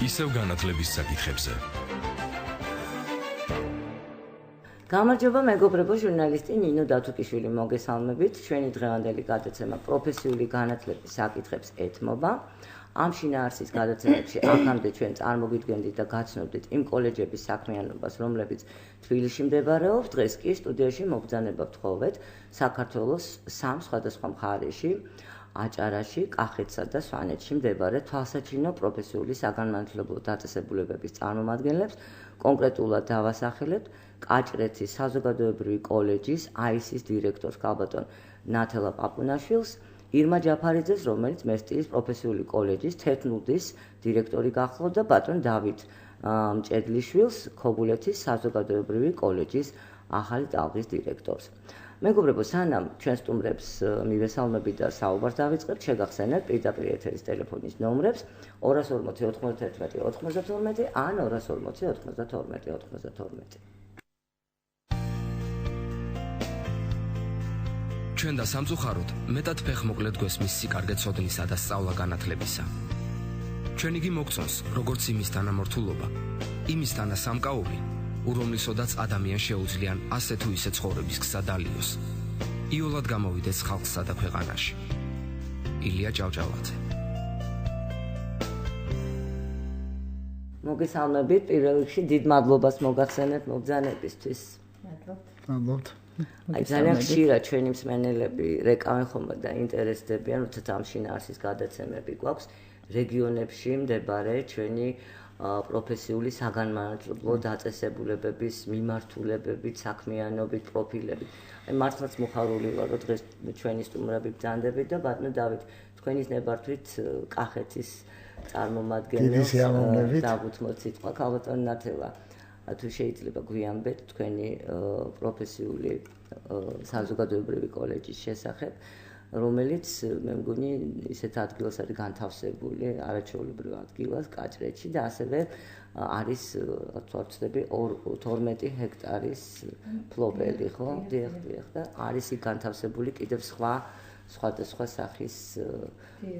ისევ განათლების საკითხებზე. გამარჯობა, მეგობრებო, ჟურნალისტი ნინო დათუკიშვილი მოგესალმებით. ჩვენი დღევანდელი გადაცემა პროფესიული განათლების საკითხებს ეთმობა. ამ შინაარსის გადაცემებში აქამდე ჩვენ წარმოგიდგენდით და გაცნობდით იმ კოლეჯების საქმიანობას, რომლებიც თბილისში მდებარეობს. დღეს კი სტუდიაში მობრძანება ვთხოვეთ საქართველოს სამ სხვადასხვა მხარეში, აჭარაში, კახეთსა და სვანეთში მდებარე თვალსაჩინო პროფესიული საგანმანათლებლო დაწესებულებების წარმომადგენლებს. კონკრეტულად დავასახელებთ კაჭრეთის საზოგადოებრივი კოლეჯის AIS-ის დირექტორს ქალბატონ ნათელა პაპუნაშვილს, ირმა ჯაფარიძეს, რომელიც მესტიის პროფესიული კოლეჯის თერთნუდის დირექტორი გახლავთ და ბატონ დავით მჭედლიშვილს, ქობულეთის საზოგადოებრივი კოლეჯის ახალი ტალღის დირექტორს. მეგობრებო, სანამ ჩვენ სტუმრებს მივესალმებით და საუბარს დავიწყებთ, შეგახსენებთ პირდაპირ ეთერის ტელეფონის ნომრებს 240 91 92 ან 240 92 92. ჩვენ და სამწუხაროდ მეტად ფეხმოკლედ გვესმის სიკარგე ცოდნისა და სწავლა განათლებისა. ჩვენ იგი მოგწონს, როგორც იმის თანამორთულობა, იმის თანასამკაული, რომლისოდაც ადამიანს შეუძლიან ასე თუ ისე ცხოვრების გზა დალიოს. იოლად გამოვიდეს ხალხსა და ქვეყანაში. ილია ჭავჭავაძე. მოგესალმებით, პირველ რიგში დიდ მადლობას მოგახსენებთ მობრძანებისთვის. მადლობთ. აი ძალიან ხშირად ჩვენი მსმენელები რეკავენ ხოლმე და ინტერესდებიან, როცა ამ შინაარსის გადაცემები გვაქვს რეგიონებში მდებარე ჩვენი პროფესიული საგანმანათლებლო დაწესებულებების მიმართულებებით, საქმიანობით, პროფილებით. აი მართლაც მოხარული ვარ, რომ დღეს ჩვენი სტუმრები ბრძანდებით და ბატონო დავით, თქვენის ნებართვით კახეთის წარმომადგენელს დავუთმოთ სიტყვა. ქალბატონ ნათელა, თუ შეიძლება გვიანბეთ თქვენი პროფესიული საზოგადოებრივი კოლეჯის შესახებ, რომელიც მე მგონი ისეთ ადგილას არის განთავსებული, არაჩვეულებრივ ადგილას კაჭრეთში და ასევე არის თორცდები 12 ჰექტარის ფლობელი, ხო? დიახ და არის იქ განთავსებული კიდევ სხვადასხვა სახის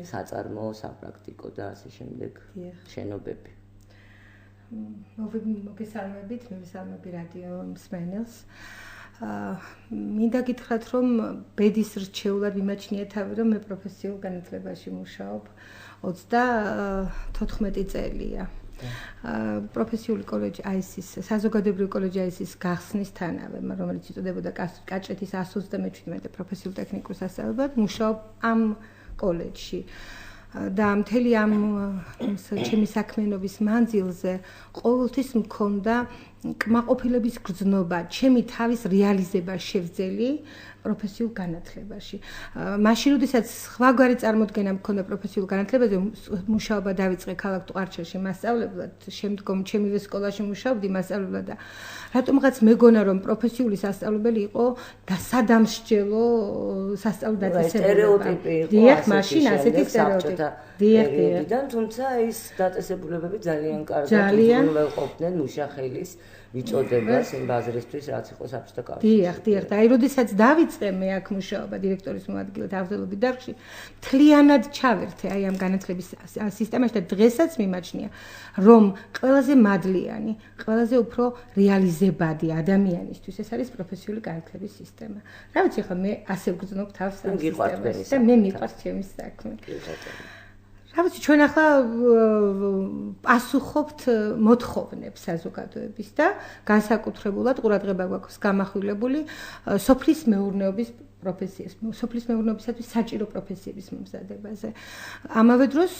საწარმო, საპრაქტიკო და ასე შემდეგ შენობები. მოგესალმებით, მივესალმები რადიო მსმენელს. მინდა გითხრათ, რომ ბედის რჩეულად მიმაჩნია თავი, რომ მე პროფესიულ განათლებაში მუშაობ 34 წელია. პროფესიული კოლეჯი AIS-ის, საზოგადოებრივი კოლეჯი AIS-ის გახსნისთანავე, რომელიც იწოდებოდა კაჭრეთის 127 პროფესიულ ტექნიკურ სასწავლებლად, მუშაობ ამ კოლეჯში. და მთელი ამ ჩემი საქმიანობის მანძილზე ყოველთვის მქონდა კმაყოფილების გრძნობა, ჩემი თავის რეალიზება შევძელი პროფესიულ განათლებაში. მაშინ, როდესაც სხვაგვარი წარმოდგენა მქონდა პროფესიულ განათლებაზე, მუშაობა დავიწყე ქალაქ ტყარჩელში მასწავლებლად, შემდგომ ჩემივე სკოლაში მუშაობდი მასწავლებლად და რატომღაც მეგონა, რომ პროფესიული სასწავლებელი იყო დასადამსჯელო სასწავლო დაწესებულება. სტერეოტიპი იყო. დიახ, მაშინ ასეთი სტერეოტიპი. დიახ. თუმცა ის დაწესებულებები ძალიან კარგად უზრუნველყოფდნენ მუშახელის მიწოდებას იმ ბაზრისთვის, რაც იყო საბჭოთა კავშირში. დიახ, და აი როდესაც დავიწყე მე აქ მუშაობა დირექტორის მოადგილედ აღზრდობის დარგში, მთლიანად ჩავერთე აი ამ განათლების სისტემაში და დღესაც მიმაჩნია, რომ ყველაზე მადლიანი, ყველაზე უფრო რეალიზებადი ადამიანისთვის ეს არის პროფესიული განათლების სისტემა. რა ვიცი, ხა მე ასე ვგრძნობ თავს ამ სისტემას და მე მიყვარს ჩემი საქმე. რა ვიცი, ჩვენ ახლა პასუხობთ მოთხოვნებს საზოგადოების და განსაკუთრებულად ყურადღება გვაქვს გამახვილებული სოფლის მეურნეობის პროფესიას, სოფლის მეურნეობისათვის საჭირო პროფესიების მომზადებაზე. ამავე დროს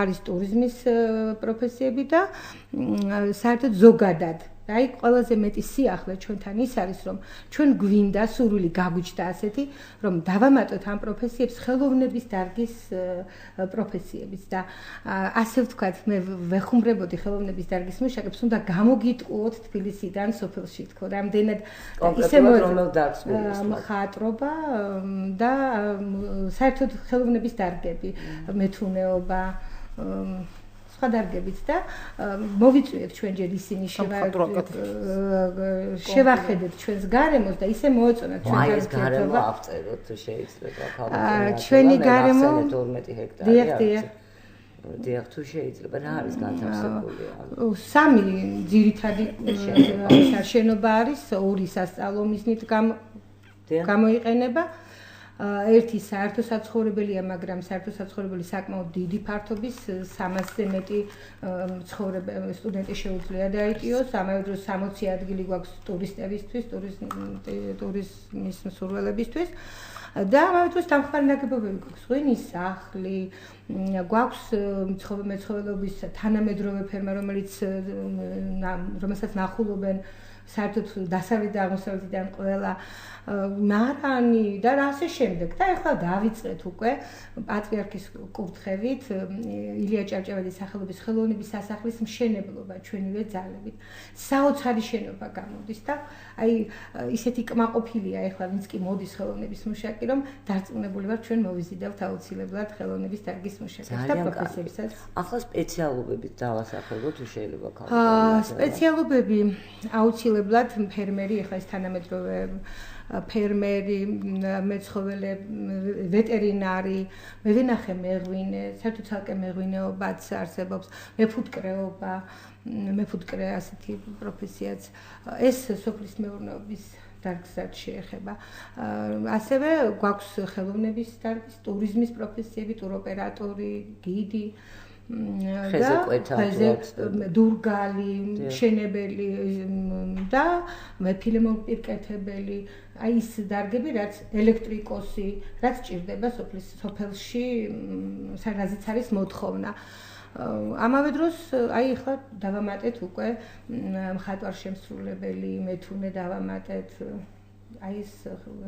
არის ტურიზმის პროფესიები და საერთოდ ზოგადად აი ყველაზე მეტი სიახლე ჩვენთან ის არის, რომ ჩვენ გვინდა სურვილი გაგვიჩნდა ასეთი, რომ დავამატოთ ამ პროფესიებს ხელოვნების დარგის პროფესიებიც და ასე ვთქვათ, მე ვეხუმრებოდი ხელოვნების დარგის მუშაკებს, უნდა გამოგიტყუოთ თბილისიდან სოფელში, თქო, რამდენად ისე რომელ დარგს მხატვრობა და საერთოდ ხელოვნების დარგები, მეთუნეობა სხვა დარგებით და მოვიწვიეთ ჩვენ ჯერ ისინი შევახედეთ ჩვენს გარემოს და ისე მოეწონათ ჩვენ ეს გარემო აღწეროთ თუ შეიძლება ჩვენი გარემო 12 ჰექტარი დიახ, თუ შეიძლება, რა არის განთავსებული? სამი ძირითადი შენობა არის, ორი სასწავლო მიზნით გამოიყენება. ერთი საერთო საცხოვრებელია, მაგრამ საერთო საცხოვრებელი საკმაოდ დიდი ფართობის 300-ზე მეტი სტუდენტი შეუძლია დაეტიოს. ამავე დროს 60 ადგილი გვაქვს ტურისტებისთვის, ტურიზმის მსურველებისთვის. და ამავე დროს დამხმარე ნაგებობები გვაქვს, ღვინის სახლი, გვაქვს მეცხოველეობის თანამედროვე ფერმა, რომელსაც ნახულობენ საერთოდ დასავლეთ და აღმოსავლეთიდან ყველა მარანი და ასე შემდეგ. და ახლა დავიწყეთ უკვე პატრიარქის კურთხევით ილია ჭავჭავაძის სახელობის ხელოვნების სასახლის მშენებლობა ჩვენივე ძალებით. საოცარი შენობა გამოდის და აი ისეთი კმაყოფილია ახლა ვინც კი მოდის ხელოვნების მუშაკი, რომ დარწმუნებული ვარ ჩვენ მოვიზიდავთ აუცილებლად ხელოვნების დარგის მუშაკებს და პროფესიებსაც. ახლა სპეციალობებით დავასახელოთ, თუ შეიძლება სპეციალობები აუცილებლად ფერმერი, ახლა ეს თანამედროვე ფერმერი, მეცხოველე, ვეტერინარი, მევენახე მეღვინე, საერთოდ ცალკე მეღვინეობაც არსებობს, მეფუტკრეობა, მეფუტკრე ასეთი პროფესიაც. ეს სოფლის მეურნეობის დარგსაც შეეხება. ასევე გვაქვს ხელოვნების დარგის, ტურიზმის პროფესიები, ტუროპერატორი, გიდი დურგალი, მშენებელი და ფილმოპირკეთებელი, აი ის დარგები, რაც ელექტრიკოსი, რაც ჭირდება სოფელში, რაზეც არის მოთხოვნა. ამავე დროს აი ახლა დავამატეთ უკვე მხატვარშემსრულებელი, მეთუნე დავამატეთ. აი ეს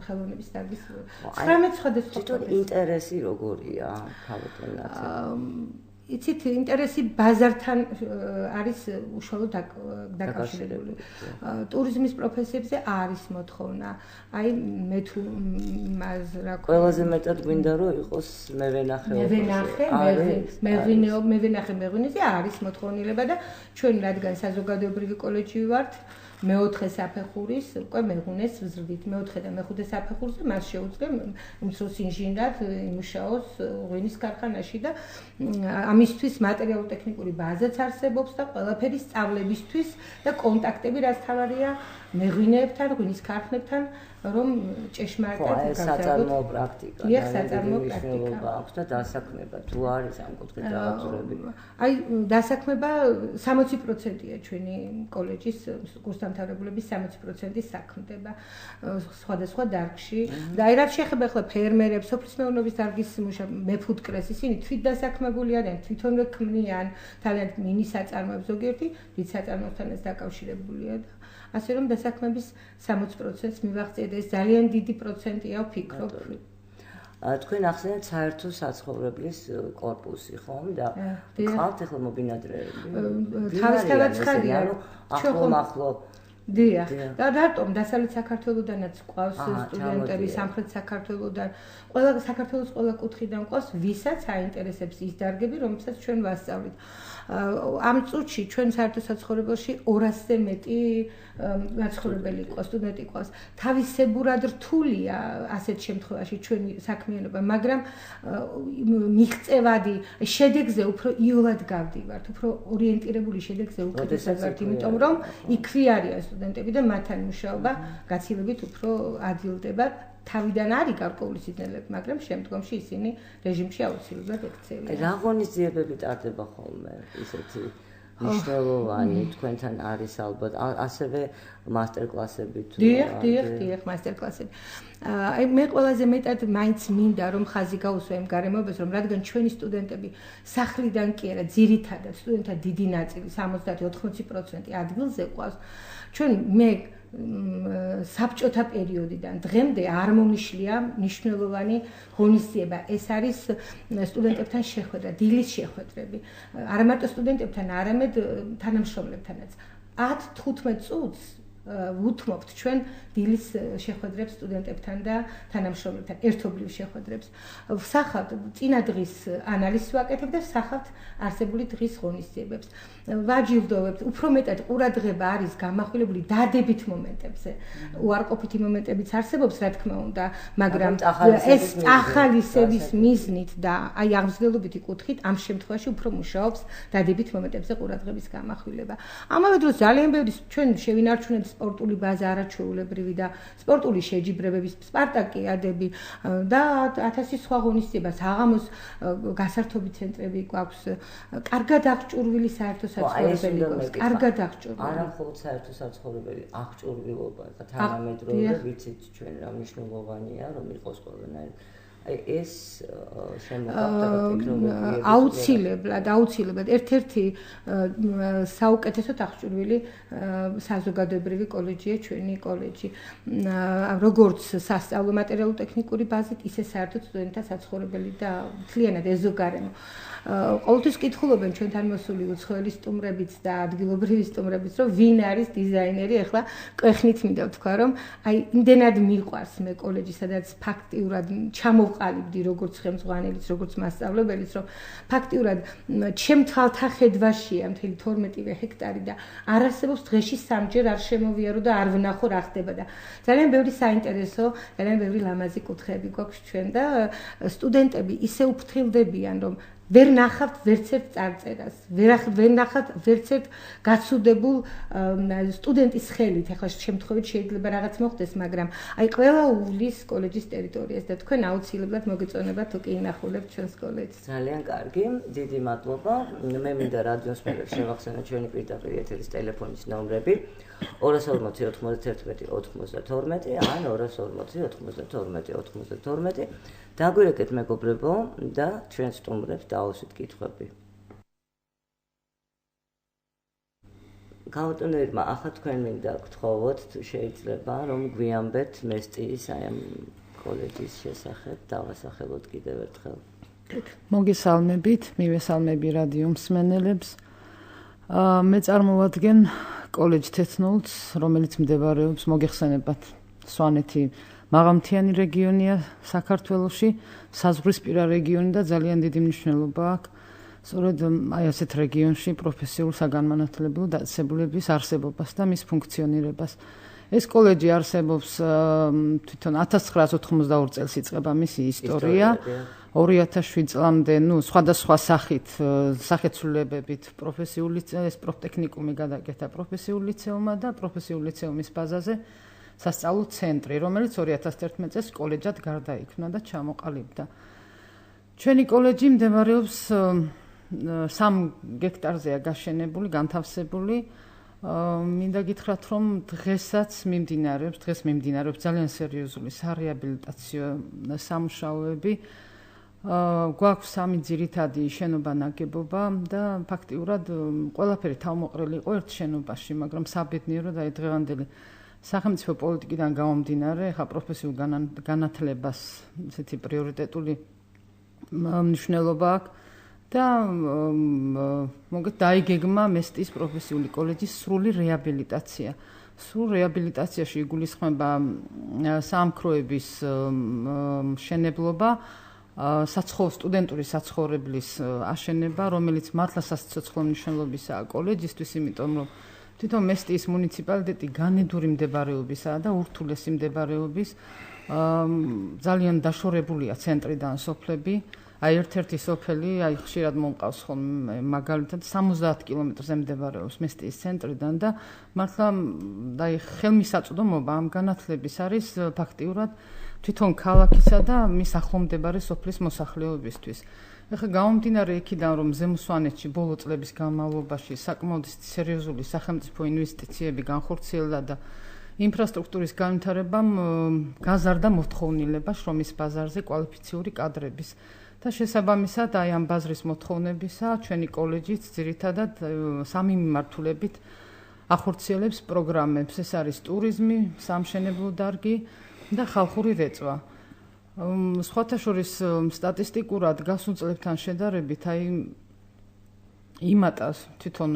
ხელოვნების დარგის 19 სხვადასხვა პროფესია. ინტერესი როგორია ქალბატონაძე? იცით, ინტერესი ბაზართან არის უშუალოდ დაკავშირებული. ტურიზმის პროფესიებზე არის მოთხოვნა. აი მე თუ რა ყველაზე მეტად გვინდა რომ იყოს მეღვინეზე არის მოთხოვნილება და ჩვენ რადგან საზოგადოებრივი კოლეჯი ვართ, მეოთხე საფეხურის უკვე მეღვინეს ვზრდით. მეოთხე და მეხუთე საფეხურზე მას შეუძლია უმცროს ინჟინრად იმუშაოს ღვინის ქარხანაში და ამისთვის მატერიალურ-ტექნიკური ბაზაც არსებობს და ყველაფერი სწავლებისთვის და კონტაქტები რაც თავარია მეღვინეებთან, ღვინის ქარხნებთან, რომ ჭეშმარიტად საწარმოო პრაქტიკა და საწარმოო პრაქტიკა აქვს და დასაქმება თუ არის ამ კუთხით რაღაცები. აი დასაქმება 60%-ია ჩვენი კოლეჯის კურსდამთავრებულების 60% საქმდება სხვადასხვა დარგში. და აი რაც შეეხება ახლა ფერმერებს, სოფლის მეურნეობის დარგის მეფუტკრეს, ისინი თვით დასაქმებული არიან, თვითონვე ქმნიან თავიანთ მინის საწარმოებს, ზოგიერთი დიდ საწარმოებთანაც დაკავშირებულია და ასე რომ დასაქმების 60%-ს მივაღწიეთ, ეს ძალიან დიდი პროცენტია, ვფიქრობ. თქვენ ახსენეთ საერთო საცხოვრებლის კორპუსი, ხომ? და ყავთ ახლა მობინადრეები? თავისთავად ხარია, ახლო დიახ. და რატომ დასავლეთ საქართველოდანაც ყავს სტუდენტები, სამხრეთ საქართველოდან, ყველა საქართველოს ყველა კუთხიდან ყავს, ვისაც აინტერესებს ის დარგები, რომელსაც ჩვენ ვასწავლით. ამ წუთში ჩვენ საერთო საცხოვრებელში 200-ზე მეტი მაცხოვრებელი ყავს, სტუდენტი ყავს. თავისებურად რთულია ასეთ შემთხვევაში ჩვენი საქმიანობა, მაგრამ მიღწევადი შედეგზე უფრო იოლად გავდივართ, უფრო ორიენტირებული შედეგზე უკეთესად ვართ, იმიტომ რომ იქვე არიან სტუდენტები და მათთან მუშაობა გაცილებით უფრო ადვილდება. თავიდან არის გარკვეული სიძნელეები, მაგრამ შემდგომში ისინი რეჟიმში აუცილებლად ექცევიან. რა ღონისძიებები ტარდება ხოლმე ისეთი მნიშვნელოვანი თქვენთან არის ალბათ, ასევე მასტერკლასები თუ დიახ, მასტერკლასები. აი მე ყველაზე მეტად მაინც მინდა რომ ხაზი გაუსვა იმ გარემოებას, რომ რადგან ჩვენი სტუდენტები სახლიდან კი არა, ძირითადად სტუდენტთა დიდი ნაწილი 70-80% ადგილზე ყავს. ჩვენ მე საბჭოთა პერიოდიდან დღემდე არ მომიშლია მნიშვნელოვანი ღონისძიება. ეს არის სტუდენტებთან შეხვედრა, დილის შეხვედრები. არა მარტო სტუდენტებთან, არამედ თანამშრომლებთანაც. 10-15 წუთს ვუთმობთ ჩვენ დილის შეხვედრებს სტუდენტებთან და თანამშრომლებთან, ერთობლივ შეხვედრებს. ვსახავთ წინა დღის ანალიზს ვაკეთებ და ვსახავთ არსებული დღის ღონისძიებებს. ვაჯილდოვებთ, უფრო მეტად ყურადღება არის გამახვილებული დადებით მომენტებზე. უარყოფითი მომენტებიც არსებობს, რა თქმა უნდა, მაგრამ ეს ახალისების მიზნით და აი აღმზრდელობითი კუთხით ამ შემთხვევაში უფრო მუშაობს დადებით მომენტებზე ყურადღების გამახვილება. ამავე დროს ძალიან ბევრი ჩვენ შევინარჩუნებთ სპორტული ბაზა არაჩვეულებრივი და სპორტული შეჯიბრებების სპარტაკიადები და 1000 სხვა ღონისძიება, საღამოს გასართობი ცენტრები გვაქვს, კარგად აღჭურვილი საერთო საცხოვრებელი გვაქვს, კარგად აღჭურვილი. არა მხოლოდ საერთო საცხოვრებელი, აღჭურვილობა და თანამედროვე და ვიცით ჩვენ რა მნიშვნელოვანია, რომ იყოს ყველანაირ აი ეს შემოგვაქვს ტექნოლოგიები აუცილებლად ერთ-ერთი საუკეთესოდ აღჭურვილი საზოგადოებრივი კოლეჯია ჩვენი კოლეჯი. როგორც სასწავლო მატერიალურ-ტექნიკური ბაზით, ისე საერთოდ სტუდენტთა საცხოვრებელი და მთლიანად ეზოგარემო. ყოველთვის კითხულობენ ჩვენთან მოსული უცხოელი სტუმრებიც და ადგილობრივი სტუმრებიც, რომ ვინ არის დიზაინერი, ახლა კვეხნით მინდა ვთქვა, რომ აი იმდენად მიყვარს მე კოლეჯი, სადაც ფაქტიურად ჩამოვყალიბდი როგორც ხელმძღვანელიც, როგორც მასწავლებელიც, რომ ფაქტიურად ჩემ თვალთა ხედვაშია მთელი 12 ჰექტარი და არ არსებობს დღეში სამჯერ არ შემოვიარო და არ ვნახო რა ხდება და ძალიან ბევრი საინტერესო, ძალიან ბევრი ლამაზი კუთხეები გვაქვს ჩვენ და სტუდენტები ისე უფრთხილდებიან, რომ ვერ ნახავთ ვერცერთ წარწერას, ვერ ნახავთ ვერცერთ გაცუდებულ სტუდენტის ხელით. ახლა შემთხვევით შეიძლება რაღაც მოხდეს, მაგრამ აი ყველა უვლის კოლეჯის ტერიტორიას და თქვენ აუცილებლად მოგეწონებათ თუ კი ინახულებთ ჩვენს კოლეჯს. ძალიან კარგი, დიდი მადლობა. მე მინდა რადიოს მერებს შევახსენოთ ჩვენი პირდაპირ ეთერის ტელეფონის ნომრები 240 91 92 ან 240 92 92. დაგვირეკეთ მეგობრებო და ჩვენ სტუმრებს დაუსვით კითხვები. გაუტონო ირმა, ახლა თქვენ მინდა გთხოვოთ თუ შეიძლება რომ გვიამბეთ მესტიის აი ამ კოლეჯის შესახებ, დავასახელოთ კიდევ ერთხელ. მოგესალმებით, მივესალმები რადიო მსმენელებს. მე წარმოვადგენ კოლეჯ თეთნოლს, რომელიც მდებარეობს მოგეხსენებათ სვანეთი მაღალმთიანი რეგიონია საქართველოში, საზღვრისპირა რეგიონი და ძალიან დიდი მნიშვნელობა აქვს სწორედ აი ასეთ რეგიონში პროფესიულ საგანმანათლებლო დაწესებულების არსებობას და მის ფუნქციონირებას. ეს კოლეჯი არსებობს თვითონ 1992 წელს იწყება მისი ისტორია. 2007 წლამდე, სხვადასხვა სახეცვლილებებით პროფესიული ეს პროფტექნიკუმი გადაკეთა პროფესიულ ლიცეუმმა და პროფესიულ ლიცეუმის ბაზაზე სასწავლო ცენტრი, რომელიც 2011 წელს კოლეჯად გარდაიქმნა და ჩამოყალიბდა. ჩვენი კოლეჯი მდებარეობს 3 ჰექტარზეა გაშენებული, განთავსებული. მინდა გითხრათ, რომ დღეს მიმდინარეობს ძალიან სერიოზული სარეაბილიტაციო სამუშაოები. გვაქვს 3 ძირითადი შენობა ნაგებობა და ფაქტიურად ყველაფერი თავმოყრილი იყო ერთ შენობაში, მაგრამ საბედნიეროდ აი დღევანდელი სახელმწიფო პოლიტიკიდან გამომდინარე, ხა პროფესიულ განათლებას ესეთი პრიორიტეტული მნიშვნელობა აქვს და მოგეთ დაიგეგმა მესტიის პროფესიული კოლეჯის სრული რეაბილიტაცია. სრულ რეაბილიტაციაში იგულისხმება საამქროების მშენებლობა, სტუდენტური საცხოვრებლის აშენება, რომელიც მართლა სასიცოცხლო მნიშვნელობისაა კოლეჯისთვის, იმიტომ რომ თვითონ მესტიის მუნიციპალიტეტი განედური მდებარეობისაა და ურთულესი მდებარეობის ძალიან დაშორებულია ცენტრიდან სოფლები. აი ერთ-ერთი სოფელი, აი ხშირად მომყავს ხოლმე მაგალითად 70 კილომეტრზე მდებარეობს მესტიის ცენტრიდან და მართლა აი ხელმისაწვდომობა ამ განათლების არის ფაქტიურად თვითონ ქალაქისა და მის ახლომდებარე სოფლის მოსახლეობისთვის. ეხლა გამომდინარე იქიდან, რომ ზემოსვანეთში ბოლო წლების განმავლობაში საკმაოდ სერიოზული სახელმწიფო ინვესტიციები განხორციელდა და ინფრასტრუქტურის განვითარებამ გაზარდა მოთხოვნილება შრომის ბაზარზე კვალიფიციური კადრების და შესაბამისად აი ამ ბაზრის მოთხოვნებისა ჩვენი კოლეჯიც ძირითადად 3 მიმართულებით ახორციელებს პროგრამებს. ეს არის ტურიზმი, სამშენებლო დარგი და ხალხური რეწვა. სხვათა შორის სტატისტიკურად გასულ წლებთან შედარებით აი იმატა თვითონ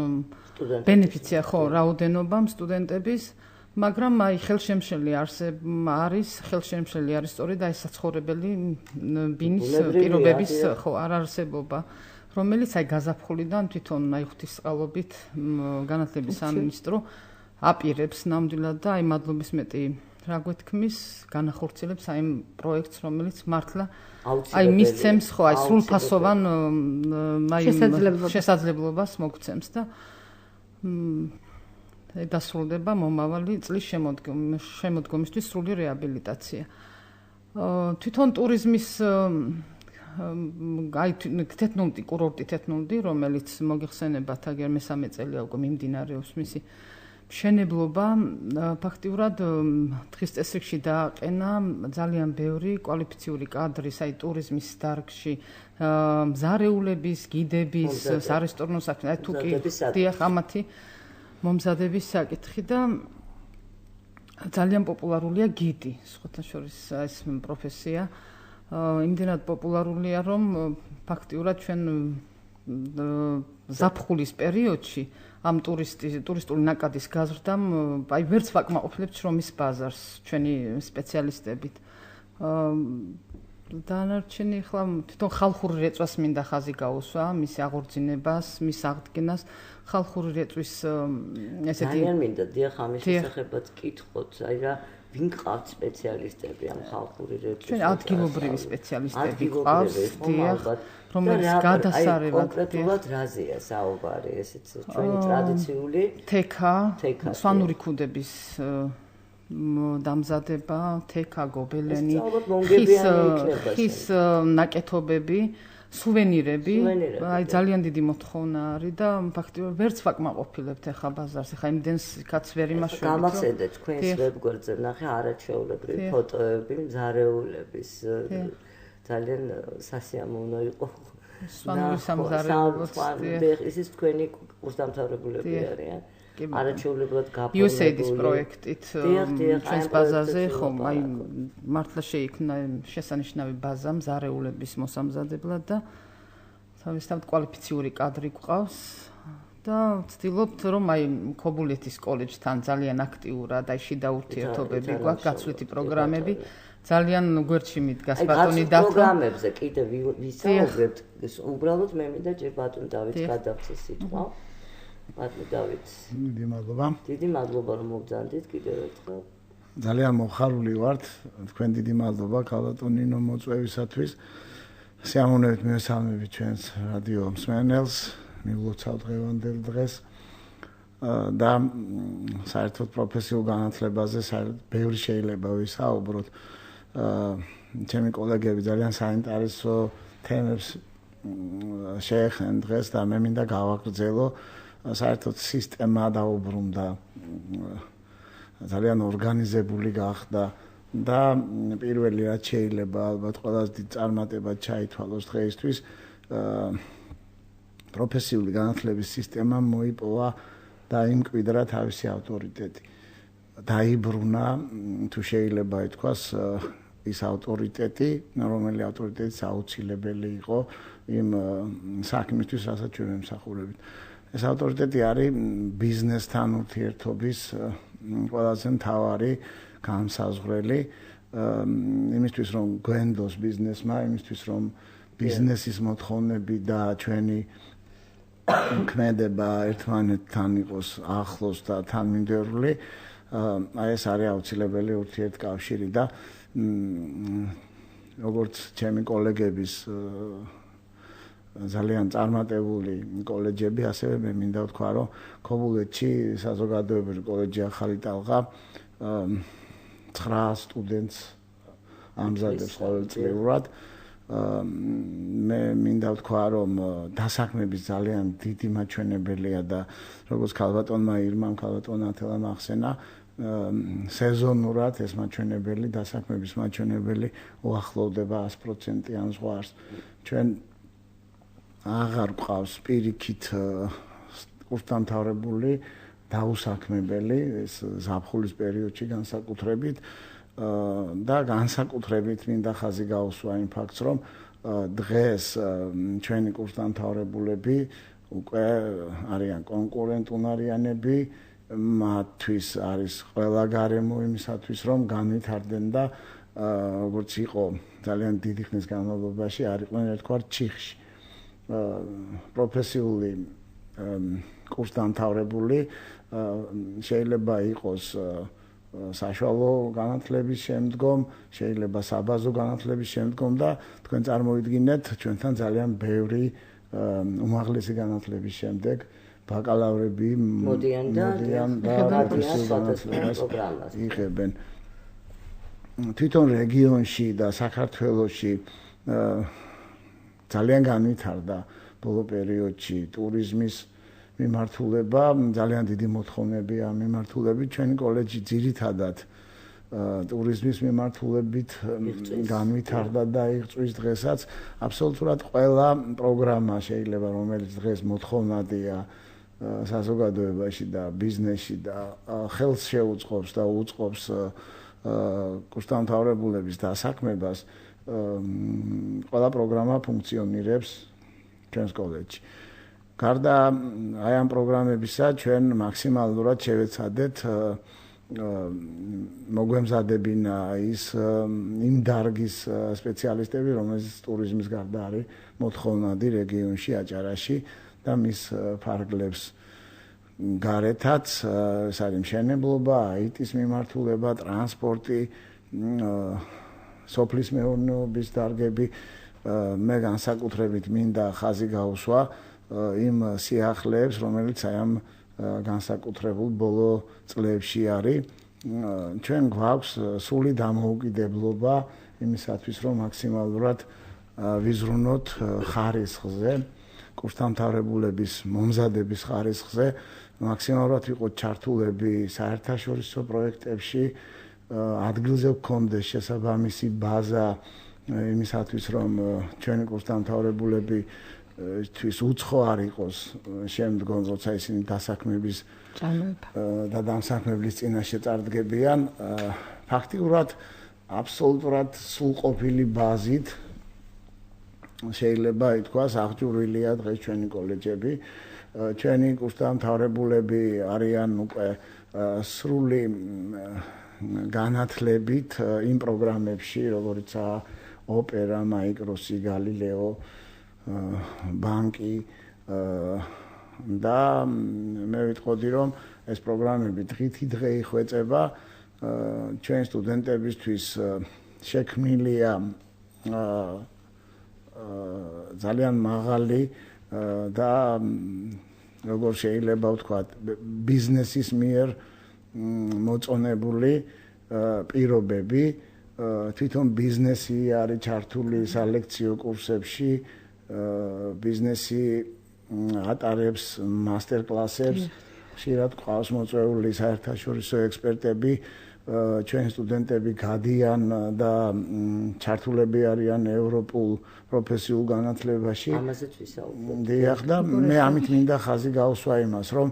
ბენეფიცია ხო რაოდენობამ სტუდენტების, მაგრამ აი ხელშემშელი არის სწორედ აი საცხოვრებელი ბინის პირობების ხო არ არსებობა, რომელიც აი გაზაფხულიდან თვითონ აი ღვთისწყალობით განათლების სამინისტრო აპირებს ნამდვილად და აი მადლობის მეტი რა გვეთქმის განახორციელებს აი პროექტს, რომელიც მართლა აი მისცემს ხო აი სრულფასოვან აი შესაძლებლობას მოგცემს და დასრულდება მომავალი წლის შემოდგომისთვის სრული რეაბილიტაცია. თვითონ ტურიზმის აი თეთნულდი კურორტი თეთნულდი, რომელიც მოგიხსენებათ აგერ მესამე წელია უკვე მიმდინარეობს მისი მშენებლობა, ფაქტიურად დღის წესრიგში დააყენა ძალიან ბევრი კვალიფიციური კადრის აი ტურიზმის დარგში, მზარეულების, გიდების, სარესტორნო საქმე, აი თუ კი დიახ ამათი მომზადების საკითხი და ძალიან პოპულარულია გიდი, სხვათა შორის ეს პროფესია. იმდენად პოპულარულია, რომ ფაქტიურად ჩვენ ზაფხულის პერიოდში ამ ტურისტული ნაკადის გაზრდამ აი ვერც ვაკმაყოფილებთ შრომის ბაზარს ჩვენი სპეციალისტებით. დანარჩენი ხლა თვითონ ხალხური რეწვას მინდა ხაზი გაუსვა, მისი აღორძინებას, მის აღდგენას, ხალხური რეწვის ესეთი ძალიან მინდა დიახ ამის შესახებაც კითხოთ, აი რა ვინ ყავთ სპეციალისტები ამ ხალხური რეწვის? ჩვენ ადგილობრივი სპეციალისტები ყავს, დიახ, რომელიც გადასარევად კონკრეტულად რაზეა საუბარი, ესეც ჩვენი ტრადიციული თექა, სვანური ქუდების დამზადება, თექა, გობელენი, ხის ნაკეთობები, სუვენირები, აი ძალიან დიდი მოთხოვნა არის და ფაქტობრივად ვერც ვაკმაყოფილებთ ახლა ბაზარს, ახლა იმდენს კაც ვერ იმაშვებით. გამახსენდეთ თქვენს ვებგვერდზე ნახე არაჩვეულებრივი ფოტოები, მზარეულების ძალიან სასიამოვნო იყო. სვანური სამზარეულოც ის თქვენი კურსდამთავრებულები არიან. არაჩვეულებრივად გაფორმებული USAID-ის პროექტით ჩვენს ბაზაზე ხო აი მართლა შეიქმნა შესანიშნავი ბაზა მზარეულების მოსამზადებლად და თავისთავად კვალიფიციური კადრი გვყავს და ვცდილობთ რომ აი ქობულეთის კოლეჯთან ძალიან აქტიურად აი შიდა ურთიერთობები გვაქვს, გაცვლითი პროგრამები ძალიან გვერდში მიდგას ბატონი დათო პროგრამებზე კიდე ვისაუბრებთ უბრალოდ მე მინდა ჯერ ბატონ დავით გადავცეს სიტყვა ბატონ დავით დიდი მადლობა რომ მოგზავნით კიდევ ერთხელ ძალიან მოხარული ვართ თქვენ დიდი მადლობა ქალბატონინო მოწვევისათვის სიამოვნებით მივესალმებით ჩვენს რადიო მსმენელს მივლოცავ დღევანდელ დღეს და საერთოდ პროფესიულ განათლებაზე ბევრი შეიძლება ვისაუბროთ ჩემი კოლეგები ძალიან საინტერესო თემებს შეეხნენ დღეს და მე მინდა გავაგრძელო საერთოდ სისტემა დაუბრუნდა ძალიან ორგანიზებული გახდა და პირველი რაც შეიძლება ალბათ ყველაზე დიდ წარმატებად ჩაითვალოს დღეისთვის პროფესიული განათლების სისტემამ მოიპოვა და იმკვიდრა თავისი ავტორიტეტი. დაიბრუნა თუ შეიძლება ითქვას ის ავტორიტეტი, რომელი ავტორიტეტიც აუცილებელი იყო იმ საქმისთვის, რასაც ჩვენ ვემსახურებით. ეს ავტორიტეტი არის ბიზნესთან ურთიერთობის ყველაზე მთავარი განსაზღვრელი იმისთვის რომ გვენდოს ბიზნესმა, იმისთვის რომ ბიზნესის მოთხოვნები და ჩვენი ქმედება ერთმანეთთან იყოს ახლოს და თანმიმდევრული, აი ეს არის აუცილებელი ურთიერთკავშირი და როგორც ჩემი კოლეგების ძალიან წარმატებული კოლეჯები, ასევე მე მინდა ვთქვა, რომ ქობულეთში საზოგადოებრივი კოლეჯი ახალი ტალღა 9 სტუდენტს ამზადებს ყოველწლიურად. მე მინდა ვთქვა, რომ დასაქმების ძალიან დიდი მაჩვენებელია და როგორც ქალბატონმა ირმამ ქალბატონმა ათელამ ახსენა, სეზონურად ეს მაჩვენებელი, დასაქმების მაჩვენებელი უახლოვდება 100%-იან ზღვარს. ჩვენ აღარ გვყავს პირიქით კურსდამთავრებული დაუსაქმებელი ეს ზაფხულის პერიოდში განსაკუთრებით და განსაკუთრებით მინდა ხაზი გაუსვა იმ ფაქტს, რომ დღეს ჩვენი კურსდამთავრებულები უკვე არიან კონკურენტუნარიანები მათთვის არის ყველა გარემო იმისათვის რომ განვითარდნენ და როგორც იყო ძალიან დიდი ხნის განმავლობაში არ იყვნენ ერთგვარ ჩიხში პროფესიული კურსდამთავრებული შეიძლება იყოს საშუალო განათლების შემდგომ, შეიძლება საბაზო განათლების შემდგომ და თქვენ წარმოიდგინეთ ჩვენთან ძალიან ბევრი უმაღლესი განათლების შემდეგ ბაკალავრები მოდიან და პროგრამას იღებენ. თვითონ რეგიონში და საქართველოში ძალიან განვითარდა ბოლო პერიოდში ტურიზმის მიმართულება, ძალიან დიდი მოთხოვნები ამ მიმართულებით. ჩვენი კოლეჯი ძირითადად ტურიზმის მიმართულებით განვითარდა და იღწვის დღესაც. აბსოლუტურად ყველა პროგრამა შეიძლება, რომელიც დღეს მოთხოვნადია საზოგადოებაში და ბიზნესში და ხელს შეუწყობს და უწყობს კურსდამთავრებულების დასაქმებას, ყველა პროგრამა ფუნქციონირებს ჩვენს კოლეჯში. გარდა აი ამ პროგრამებისა ჩვენ მაქსიმალურად შევეცადეთ მოგვემზადებინა ის იმ დარგის სპეციალისტები, რომელთაც ტურიზმის გარდა არის მოთხოვნადი რეგიონში, აჭარაში და მის ფარგლებს გარეთაც ეს არის მშენებლობა, IT-ის მიმართულება, ტრანსპორტი, სოფლის მეურნეობის დარგები. მე განსაკუთრებით მინდა ხაზი გაუსვა იმ სიახლეებს, რომელიც აი ამ განსაკუთრებულ ბოლო წლებში არის. ჩვენ გვაქვს სრული დამოუკიდებლობა იმისათვის, რომ მაქსიმალურად ვიზრუნოთ ხარისხზე, კურსდამთავრებულების მომზადების ხარისხზე, მაქსიმალურად ვიყოთ ჩართულები საერთაშორისო პროექტებში, ადგილზე გქონდეს შესაბამისი ბაზა იმისათვის, რომ ჩვენი კურსდამთავრებულები თვის უცხო არ იყოს შემდგომ, როცა ისინი დასაქმების და დამსაქმებლის წინაშე წარდგებიან, ფაქტიურად აბსოლუტურად სრულყოფილი ბაზით შეიძლება ითქვას აღჭურვილია დღეს ჩვენი კოლეჯები. ჩვენი კურსდამთავრებულები არიან უკვე სრული განათლებით იმ პროგრამებში, როგორიცაა ოპერა, მაიკროსი, გალილეო, ბანკი და მე ვიტყოდი, რომ ეს პროგრამები დღითი დღე იხვეწება. ჩვენ სტუდენტებისთვის შექმნილია ძალიან მაღალი და როგორ შეიძლება ვთქვათ, ბიზნესის მიერ მოწონებული პირობები. თვითონ ბიზნესი არის ჩართული სალექციო კურსებში, ბიზნესი ატარებს მასტერ-კლასებს, ხშირად ყავს მოწვეული საერთაშორისო ექსპერტები, ჩვენი სტუდენტები გადიან და ჩართულები არიან ევროპულ პროფესიულ განათლებაში. ამაზეც ვისაუბრებ. დიახ, და მე ამით მინდა ხაზი გავსვა იმას, რომ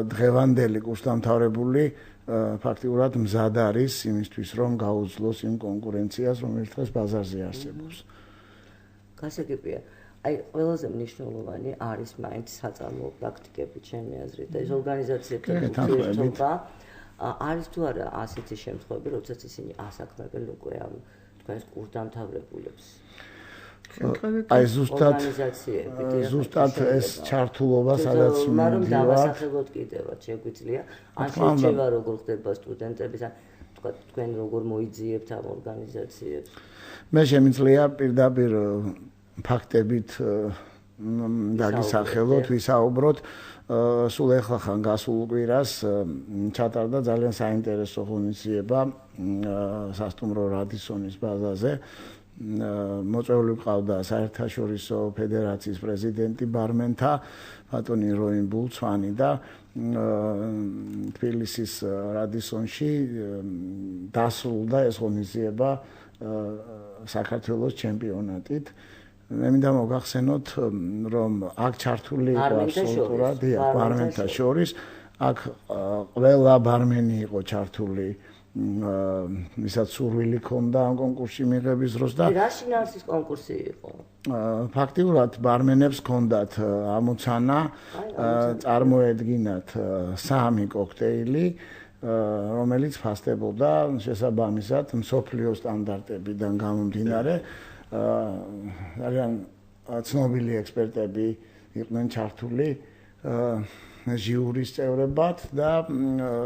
დღევანდელი კურსდამთავრებული ფაქტიურად მზად არის იმისთვის, რომ გაუძლოს იმ კონკურენციას, რომელიც დღეს ბაზარზე არსებობს. გასაგებია. აი, ყველაზე მნიშვნელოვანი არის მაინც საწარმოო პრაქტიკები, ჩემი აზრით. და ეს ორგანიზაციებთან ურთიერთობა არის თუ არა ასეთი შემთხვევები, როდესაც ისინი ასაქმებენ უკვე ამ თქვენს კურსდამთავრებულებს. აი ზუსტად ეს ჩართულობა, სადაც მაგრამ დავასახელოთ კიდევაც შეგვიძლია, ან შეჩევა როგორ ხდება სტუდენტების, ან თქვა თქვენ როგორ მოიძიებთ ამ ორგანიზაციებს. მე შემიძლია პირდაპირ ფაქტებით დაგისახელოთ, ვისაუბროთ. სულ ეხლა ხან გასულ კვირას ჩატარდა ძალიან საინტერესო ღონისძიება სასტუმრო რადისონის ბაზაზე. მოწვეული ყავდა საერთაშორისო ფედერაციის პრეზიდენტი ბარმენთა, ბატონი როიმ ბულცვანი და თბილისის რადისონში დასრულდა ეს ღონისძიება საქართველოს ჩემპიონატით. მე მინდა მოგახსენოთ, რომ აქ ჩართული იყო აბსოლუტურად ბარმენთა შორის, აქ ყველა ბარმენი იყო ჩართული ვისაც სურვილი ქონდა ამ კონკურსში მიღების დროს და რა შინაარსის კონკურსი იყო? ფაქტიურად ბარმენებს ქონდათ ამოცანა წარმოედგინათ 3 კოქტეილი, რომელიც ფასდებოდა შესაბამისად მსოფლიო სტანდარტებიდან გამომდინარე. ძალიან ცნობილი ექსპერტები იყვნენ ჩართული ჟიურის წევრებად და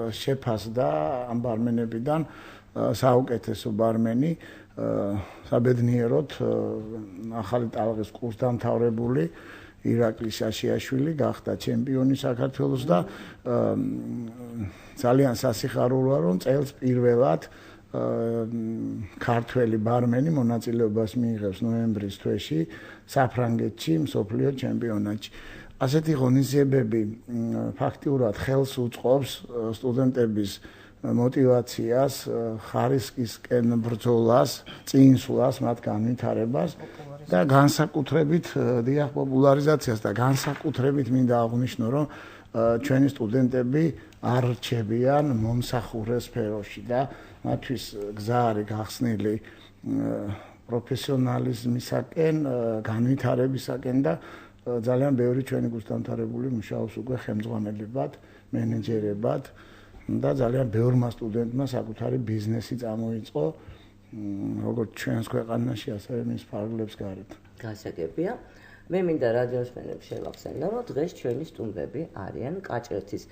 შეფასდა ამ ბარმენებიდან საუკეთესო ბარმენი საბედნიეროდ ახალი ტალღის კურსდამთავრებული ირაკლი შაშიაშვილი გახდა ჩემპიონი საქართველოს და ძალიან სასიხარულოა რომ წელს პირველად ქართველი ბარმენი მონაწილეობას მიიღებს ნოემბრის თვეში საფრანგეთში მსოფლიო ჩემპიონატში. ასეთი ღონისძიებები ფაქტიურად ხელს უწყობს სტუდენტების мотивაციას, ხარისხისკენ ბრძოლას, წინსვლას, მათ განვითარებას და განსაკუთრებით დიახ პოპულარიზაციას და განსაკუთრებით მინდა აღვნიშნო, რომ ჩვენი სტუდენტები არ რჩებიან მომსახურე სფეროში და მათთვის გზა არის გახსნილი პროფესიონალიზმისაკენ, განვითარებისაკენ და ძალიან ბევრი ჩვენი კურსდამთავრებული მუშაობს უკვე ხელმძღვანელებად, მენეჯერებად და ძალიან ბევრმა სტუდენტმა საკუთარი ბიზნესი წამოიწყო, როგორც ჩვენს ქვეყანაში, ასევე მის ფარგლებს გარეთ. გასაგებია. მე მინდა რადიოსმენებს შევახსენო, რომ დღეს ჩვენი სტუმრები არიან კაჭრეთის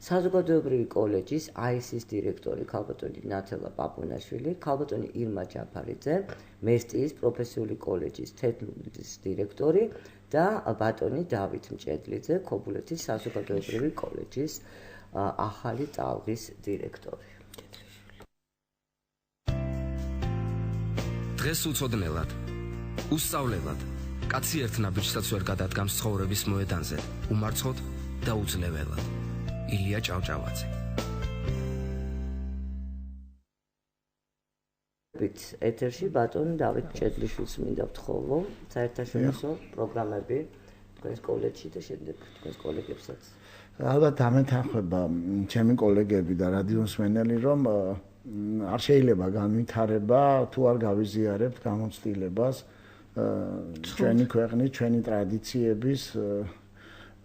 საზოგადოებრივი კოლეჯის ICS დირექტორი ქალბატონი ნათელა პაპუნაშვილი, ქალბატონი ირმა ჯაფარიძე, მესტიის პროფესიული კოლეჯის თეთრულის დირექტორი და ბატონი დავით მჭედლიძე, ქობულეთის საზოგადოებრივი კოლეჯის ახალი ტალღის დირექტორი. დღეს უცოდნელად, უსწავლელად, კაცი ერთ ნაბიჯსაც ვერ გადადგამს ცხოვრების მოედანზე, უმარცხოდ და უძლეველად. ილია ჭავჭავაძე. ეთერში ბატონ დავით მჭედლიშვილს მინდა ვთხოვო, საერთაშორისო პროგრამები თქვენს კოლეჯში და შემდეგ თქვენს კოლეგებსაც. ალბათ ამეთანხმება ჩემი კოლეგები და რადიოსმენელი, რომ არ შეიძლება განვითარება თუ არ გავიზიარებთ გამოცდილებას ჩვენი ქვეყნის, ჩვენი ტრადიციების,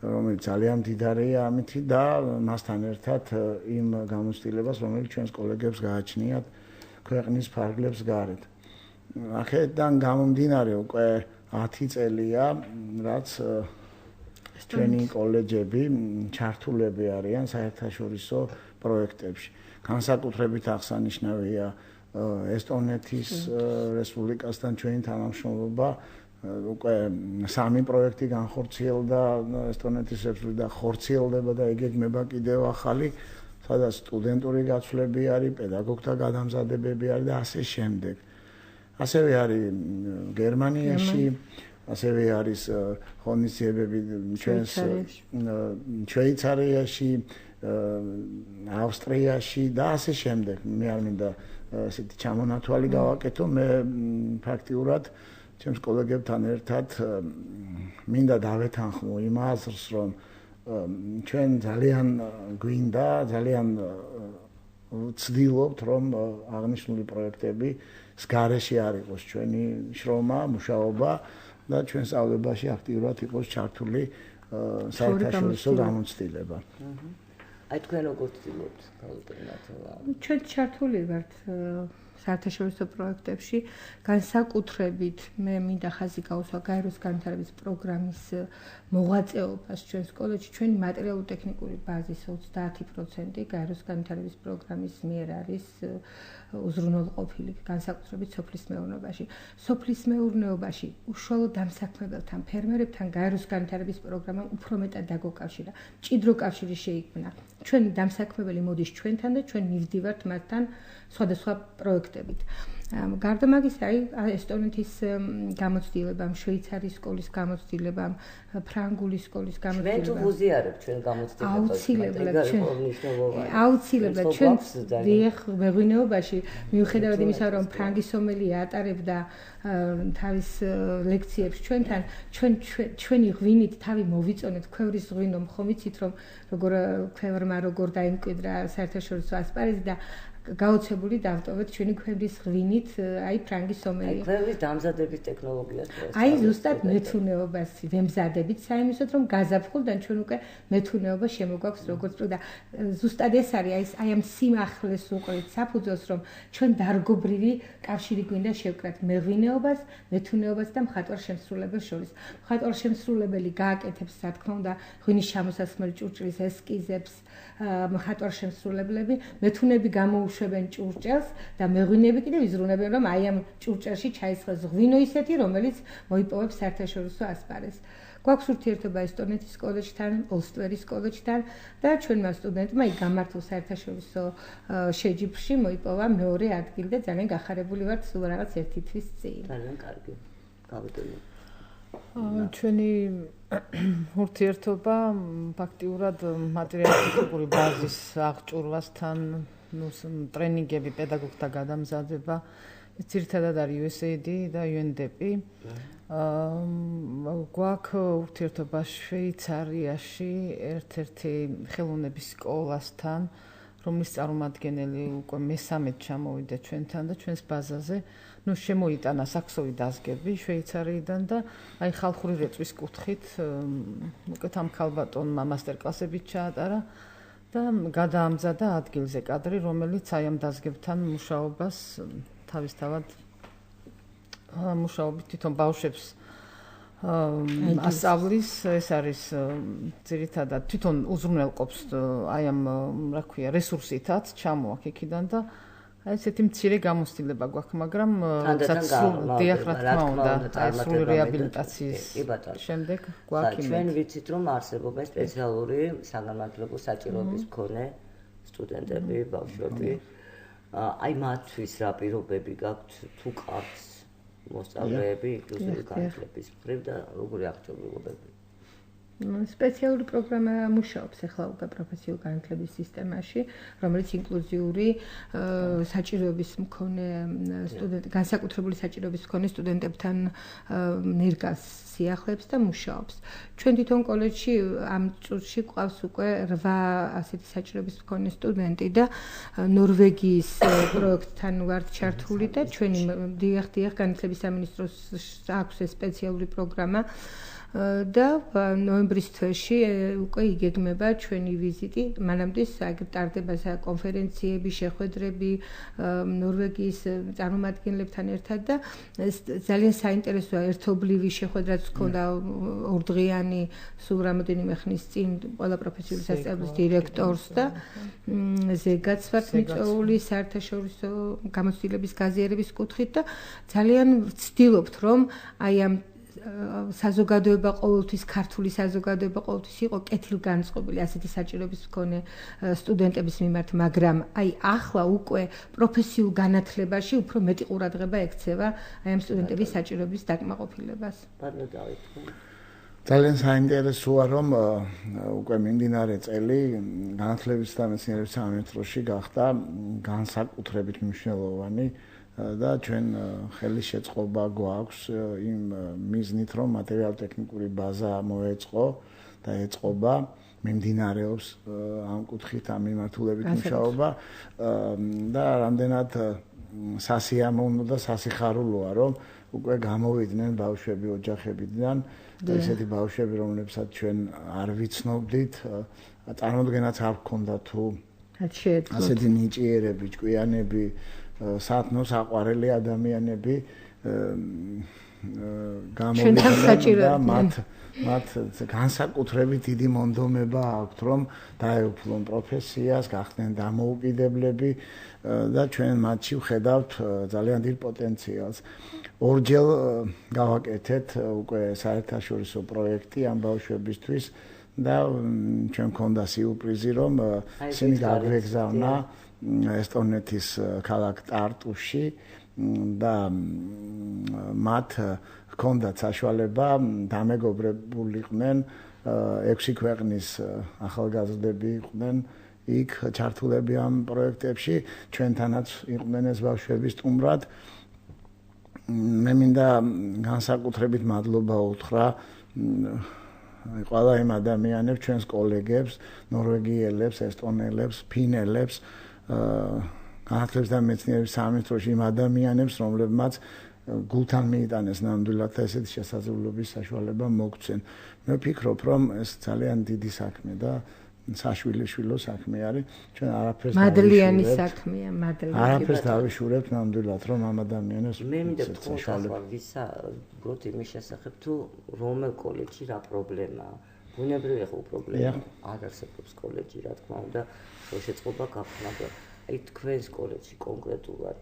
რომელიც ძალიან მდიდარია ამითი და მასთან ერთად იმ გამოცდილებას, რომელიც ჩვენს კოლეგებს გააჩნიათ ქვეყნის ფარგლებს გარეთ. აქედან გამომდინარე უკვე 10 წელია, რაც ჩვენი კოლეჯები ჩართულები არიან საერთაშორისო პროექტებში. განსაკუთრებით აღსანიშნავია ესტონეთის რესპუბლიკასთან ჩვენი თანამშრომლობა, უკვე 3 პროექტი განხორციელდა ესტონეთის რესპუბლიკა, ხორციელდება და ეგეგმება კიდევ ახალი, სადაც სტუდენტური გაცვლები არის, პედაგოგთა გადამზადებები არის და ასე შემდეგ. ასევე არის გერმანიაში, ასევე არის ღონისძიებები ჩვენს შვეიცარიაში, ავსტრიაში და ასე შემდეგ. მე არ მინდა ესეთი ჩამონათვალი გავაკეთო, მე ფაქტიურად ჩემს კოლეგებთან ერთად მინდა დავეთანხმო იმ აზრს, რომ ჩვენ ძალიან გვინდა, ძალიან ვცდილობთ, რომ აღნიშნული პროექტები სგარეში არ იყოს ჩვენი შრომა, მუშაობა და ჩვენ სწავლებაში აქტიურად იყოს ჩართული საერთაშორისო გამოცდილება. აი თქვენ როგორ ვცდილობთ ქალბატონათელა? ჩვენ ჩართული ვართ საერთაშორისო პროექტებში, განსაკუთრებით მე მინდა ხაზი გავუსვა გაეროს განვითარების პროგრამის მოღვაწეობას ჩვენს კოლეჯში. ჩვენი მატერიალურ-ტექნიკური ბაზის 30% გაეროს განვითარების პროგრამის მიერ არის უზრუნველყოფილი, განსაკუთრებით სოფლის მეურნეობაში. სოფლის მეურნეობაში უშუალო დამსაქმებელთან, ფერმერებთან გაეროს განვითარების პროგრამამ უფრო მეტად დაგოკავშირა. მჭიდრო კავშირი შეიქმნა. ჩვენი დამსაქმებელი მოდის ჩვენთან და ჩვენ მივდივართ მათთან სხვადასხვა პროექტებით. გარდა მაგისა, ესტონეთის გამოცდილებამ, შვეიცარიის სკოლის გამოცდილებამ, ფრანგული სკოლის გამოცდილებამ. ჩვენ თუ ვუზიარებთ ჩვენ გამოცდილებას. აუცილებლად ჩვენ დიახ მეღვინეობაში მიუხედავად იმისა, რომ ფრანგი სომელი ატარებდა თავის ლექციებს ჩვენთან, ჩვენი ღვინით თავი მოვიწონეთ ქვევრის ღვინო, ხომ იცით რომ როგორ ქვევრმა როგორ დაიმკვიდრა საერთაშორისო ასპარეზი და გაოცებული დავტოვეთ ჩვენი ქვევრის ღვინით, აი ფრანგის სომელი. ქვევრის დამზადების ტექნოლოგიას. აი ზუსტად მეთუნეობას ვემზადებით საიმისოდ რომ გაზაფხულიდან ჩვენ უკვე მეთუნეობა შემოგვაქვს როგორც და ზუსტად ეს არის აი ამ სიმახლეს უყურეთ საფუძველს რომ ჩვენ დარგობრივი კავშირი გვინდა შევკრათ მეღვინეობას, მეთუნეობას და მხატვარ-შემსრულებელს შორის. მხატვარ-შემსრულებელი გააკეთებს რა თქმა უნდა ღვინის ჩამოსასხმელი ჭურჭლის ესკიზებს მხატვარ-შემსრულებლები, მეთუნეები გამოუშვებენ ჭურჭელს და მეღვინეები კიდევ იზრუნებენ რომ აი ამ ჭურჭელში ჩაისხეს ღვინო ისეთი რომელიც მოიპოვებს საერთაშორისო ასპარეზს. გვაქვს ურთიერთობა ესტონეთის კოლეჯთან, ოლსტვერის კოლეჯთან და ჩვენმა სტუდენტმა იქ გამართულ საერთაშორისო შეჯიბრში მოიპოვა მეორე ადგილი და ძალიან გახარებული ვართ სულ რაღაც ერთი თვის წინ. ძალიან კარგი. გავიტანე. ჩვენი ურთიერთობა ფაქტიურად მატერიალურ ბაზის აღჭურვასთან, ტრენინგები, პედაგოგთა გადამზადება, ძირითადად არის USAID და UNDP. გვაქვს ურთიერთობა შვეიცარიაში ერთ-ერთი ხელოვნების სკოლასთან, რომლის წარმომადგენელი უკვე მე-13 ჩამოვიდა ჩვენთან და ჩვენს ბაზაზე. შემოიტანა საქსოვი დაზგები შვეიცარიიდან და აი ხალხური რეწვის კუთხით უკეთ ამ ქალბატონმა მასტერკლასები ჩაატარა და გადაამზადა ადგილზე კადრი, რომელიც აი ამ დაზგებთან მუშაობას თავისთავად მუშაობით თვითონ ბავშვებს ასწავლის, ეს არის ძირითადად თვითონ უზრუნველყოფს აი ამ რა ქვია რესურსითაც ჩამოაქვს იქიდან და აი ესეთი მცირე გამოცდილება გვაქვს, მაგრამ დიახ რა თქმა უნდა, სრული რეაბილიტაციის შემდეგ გვაქვს იმედი. ჩვენ ვიცით რომ არსებობა სპეციალური საგანმანათლებლო საჭიროების მქონე სტუდენტები, ბავშვები. აი მათთვის რა პირობები გაქვთ თუ გაქვს მოსწავლეები ინკლუზიური განათლების მხრივ და როგორი აღჭურვილობები? სპეციალური პროგრამა მუშაობს ახლა უკვე პროფესიული განათლების სისტემაში, რომელიც ინკლუზიური საჭიროების მქონე სტუდენტ, განსაკუთრებული საჭიროების მქონე სტუდენტებთან ნერგას სიახლებს და მუშაობს. ჩვენ თვითონ კოლეჯში ამ წუთში გვყავს უკვე 8 ასეთი საჭიროების მქონე სტუდენტი და ნორვეგიის პროექტთან ვართ ჩართული და ჩვენი დიახ განათლების სამინისტროს აქვს სპეციალური პროგრამა და ნოემბრის თვეში უკვე იგეგმება ჩვენი ვიზიტი. მანამდე ტარდება კონფერენციები, შეხვედრები ნორვეგიის წარმომადგენლებთან ერთად და ძალიან საინტერესოა ერთობლივი შეხვედრაც ჰქონდა ორდღიანი სულ რამოდენიმე ხნის წინ ყველა პროფესიული სასწავლებლის დირექტორს და ზეგაც ვართ მიწვეული საერთაშორისო გამოცდილების გაზიარების კუთხით და ძალიან ვცდილობთ რომ აი ამ საზოგადოება ყოველთვის ქართული საზოგადოება ყოველთვის იყო კეთილგანწყობილი ასეთი საჭიროების მქონე სტუდენტების მიმართ, მაგრამ აი ახლა უკვე პროფესიულ განათლებაში უფრო მეტი ყურადღება ექცევა აი ამ სტუდენტების საჭიროების დაკმაყოფილებას. ძალიან საინტერესოა რომ უკვე მიმდინარე წელი განათლების და მეცნიერების სამინისტროში გახდა განსაკუთრებით მნიშვნელოვანი და ჩვენ ხელი შეწყობა გვაქვს იმ მიზნით რომ მატერიალურ-ტექნიკური ბაზა მოეწყო და ეწყობა მიმდინარეობს ამ კუთხით ამ მიმართულებით მუშაობა და რამდენად სასიამოვნო და სასიხარულოა რომ უკვე გამოვიდნენ ბავშვები ოჯახებიდან და ესეთი ბავშვები რომლებსაც ჩვენ არ ვიცნობდით წარმოდგენაც არ გქონდა თუ ასეთი ნიჭიერები ჭკვიანები სათნოს აყვარელი ადამიანები გამოვიდნენ მათ განსაკუთრებით დიდი მონდომება აქვთ რომ დაეუფლონ პროფესიას, გახდნენ დამოუკიდებლები და ჩვენ მათში ვხედავთ ძალიან დიდ პოტენციალს. ორჯერ გავაკეთეთ უკვე საერთაშორისო პროექტი ამ ბავშვებისთვის და ჩვენ გქონდა სიურპრიზი რომ ისინი გაგვეგზავნა ესტონეთის ქალაქ ტარტუში და მათ ჰქონდათ საშუალება დამეგობრებულიყვნენ 6 ქვეყნის ახალგაზრდები იყვნენ იქ ჩართულები ამ პროექტებში ჩვენთანაც იყვნენ ეს ბავშვები სტუმრად მე მინდა განსაკუთრებით მადლობა უთხრა ყველა იმ ადამიანებს ჩვენს კოლეგებს ნორვეგიელებს ესტონელებს ფინელებს განათლების და მეცნიერების სამინისტროში იმ ადამიანებს, რომლებმაც გულთან მიიტანეს ნამდვილად და ესეთი შესაძლებლობის საშუალება მოგცენ. მე ვფიქრობ, რომ ეს ძალიან დიდი საქმე და საშვილიშვილო საქმე არის. ჩვენ არაფერს მადლიანი საქმეა, მადლიანი. არაფერს დავიშურებთ ნამდვილად, რომ ამ ადამიანებს მე მინდა თქვა ახლა ვისა გროთ იმის შესახებ თუ რომელ კოლეჯში რა პრობლემაა. ბუნებრივია ხო პრობლემა. არ არსებობს კოლეჯი, რა თქმა უნდა, შეწყობა გაქვს, მაგრამ აი თქვენს კოლეჯში კონკრეტულად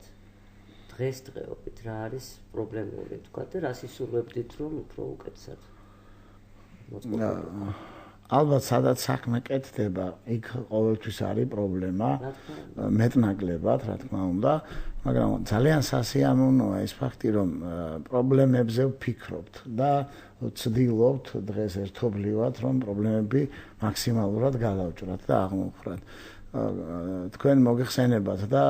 დღესდღეობით რა არის პრობლემური თქვა და რას ისურვებდით რომ უფრო უკეთესად მოწყობილიყო? ალბათ სადაც საქმე კეთდება, იქ ყოველთვის არის პრობლემა, მეტნაკლებად, რა თქმა უნდა, მაგრამ ძალიან სასიამოვნოა ეს ფაქტი, რომ პრობლემებზე ვფიქრობთ და ვცდილობთ დღეს ერთობლივად, რომ პრობლემები მაქსიმალურად გადავჭრათ და აღმოვხრათ. თქვენ მოგეხსენებათ და